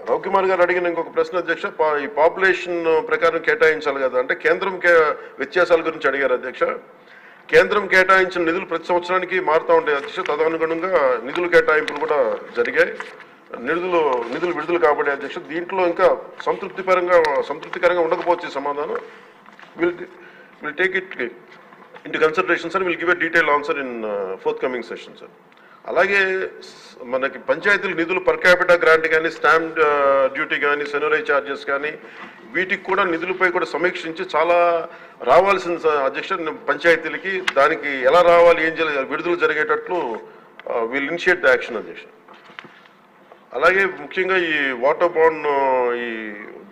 రవికుమార్ గారు అడిగిన ఇంకొక ప్రశ్న అధ్యక్ష, ఈ పాపులేషన్ ప్రకారం కేటాయించాలి కదా అంటే కేంద్రం వ్యత్యాసాల గురించి అడిగారు అధ్యక్ష. కేంద్రం కేటాయించిన నిధులు ప్రతి సంవత్సరానికి మారుతూ ఉంటాయి అధ్యక్ష. తదనుగుణంగా నిధుల కేటాయింపులు కూడా జరిగాయి. నిధులు విడుదల కాబట్టి అధ్యక్ష దీంట్లో ఇంకా సంతృప్తికరంగా ఉండకపోవచ్చు సమాధానం. Will take it into consideration sir. Will give a detail answer in fourth coming session sir. అలాగే మనకి పంచాయతీల నిధులు పర్ క్యాపిటా గ్రాంట్ కానీ, స్టాంప్ డ్యూటీ కానీ, సెనరై ఛార్జెస్ కానీ, వీటికి కూడా నిధులపై కూడా సమీక్షించి చాలా రావాల్సిన అధ్యక్ష పంచాయతీలకి దానికి ఎలా రావాలి, ఏం చేయాలి, విడుదల జరిగేటట్లు విల్ ఇనిషియేట్ ద యాక్షన్ అధ్యక్ష. అలాగే ముఖ్యంగా ఈ వాటర్ బాండ్ ఈ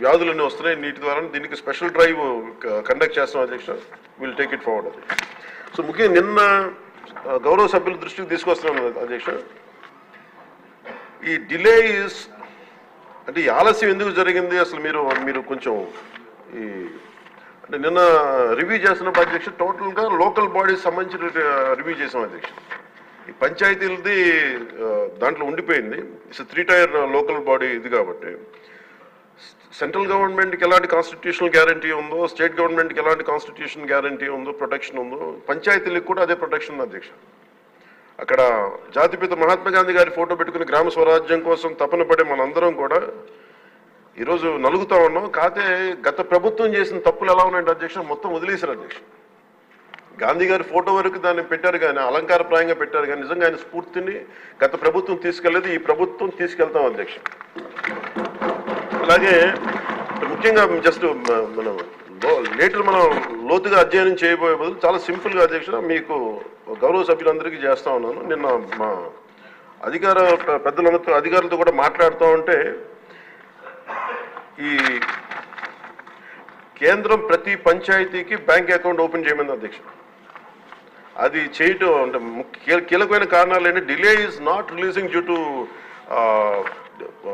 వ్యాధులన్నీ వస్తున్నాయి నీటి ద్వారా, దీనికి స్పెషల్ డ్రైవ్ కండక్ట్ చేస్తాం అధ్యక్ష. విల్ టేక్ ఇట్ ఫార్వర్డ్ అధ్యక్ష. సో ముఖ్యంగా నిన్న గౌరవ సభ్యుల దృష్టికి తీసుకొస్తున్నాను అధ్యక్ష. ఈ డిలే అంటే ఈ ఆలస్యం ఎందుకు జరిగింది అసలు మీరు కొంచెం ఈ అంటే నిన్న రివ్యూ చేస్తున్నప్పుడు అధ్యక్ష టోటల్గా లోకల్ బాడీస్ సంబంధించిన రివ్యూ చేసాం అధ్యక్ష. ఈ పంచాయతీలది దాంట్లో ఉండిపోయింది. ఇట్స్ 3 టైర్ లోకల్ బాడీ ఇది కాబట్టి సెంట్రల్ గవర్నమెంట్కి ఎలాంటి కాన్స్టిట్యూషనల్ గ్యారంటీ ఉందో, స్టేట్ గవర్నమెంట్కి ఎలాంటి కాన్స్టిట్యూషన్ గ్యారంటీ ఉందో, ప్రొటెక్షన్ ఉందో, పంచాయతీలకు కూడా అదే ప్రొటెక్షన్ ఉంది అధ్యక్ష. అక్కడ జాతిపిత మహాత్మా గాంధీ గారి ఫోటో పెట్టుకుని గ్రామ స్వరాజ్యం కోసం తపన పడే మనందరం కూడా ఈరోజు నలుగుతూ ఉన్నాం. కాకపోతే గత ప్రభుత్వం చేసిన తప్పులు ఎలా ఉన్నాయంటే అధ్యక్ష మొత్తం వదిలేశారు అధ్యక్ష. గాంధీ గారి ఫోటో వరకు దాన్ని పెట్టారు కానీ, అలంకారప్రాయంగా పెట్టారు కానీ నిజంగా ఆయన స్ఫూర్తిని గత ప్రభుత్వం తీసుకెళ్లేదు, ఈ ప్రభుత్వం తీసుకెళ్తాం అధ్యక్ష. అలాగే ముఖ్యంగా జస్ట్ మనం మనం లోతుగా అధ్యయనం చేయబోయే బదులు చాలా సింపుల్గా అధ్యక్ష మీకు గౌరవ సభ్యులందరికీ చేస్తా ఉన్నాను. నిన్న మా అధికారులతో కూడా మాట్లాడుతూ ఉంటే ఈ కేంద్రం ప్రతి పంచాయతీకి బ్యాంక్ అకౌంట్ ఓపెన్ చేయమంది అధ్యక్ష. అది చేయటం అంటే కీలకమైన కారణాలు ఏంటి, delay is not releasing due to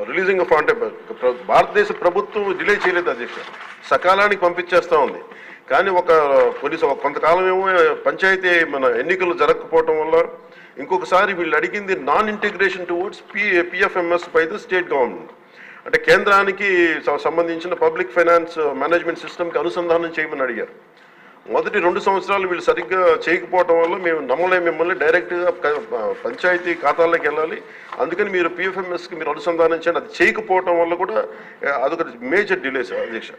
releasing of అంటే భారతదేశ ప్రభుత్వం డిలే చేయలేదు అధ్యక్ష, సకాలానికి పంపించేస్తూ ఉంది. కానీ కొంతకాలం ఏమో పంచాయతీ మన ఎన్నికలు జరగకపోవటం వల్ల ఇంకొకసారి వీళ్ళు అడిగింది non integration towards PFMS by the state government. అంటే కేంద్రానికి సంబంధించిన పబ్లిక్ ఫైనాన్స్ మేనేజ్మెంట్ సిస్టమ్కి అనుసంధానం చేయమని అడిగారు. మొదటి 2 సంవత్సరాలు వీళ్ళు సరిగ్గా చేయకపోవటం వల్ల మేము మిమ్మల్ని డైరెక్ట్గా పంచాయతీ ఖాతాల్లోకి వెళ్ళాలి, అందుకని మీరు పిఎఫ్ఎంఎస్కి మీరు అనుసంధానం చేయండి, అది చేయకపోవటం వల్ల కూడా అదొక మేజర్ డిలేస్ అధ్యక్ష.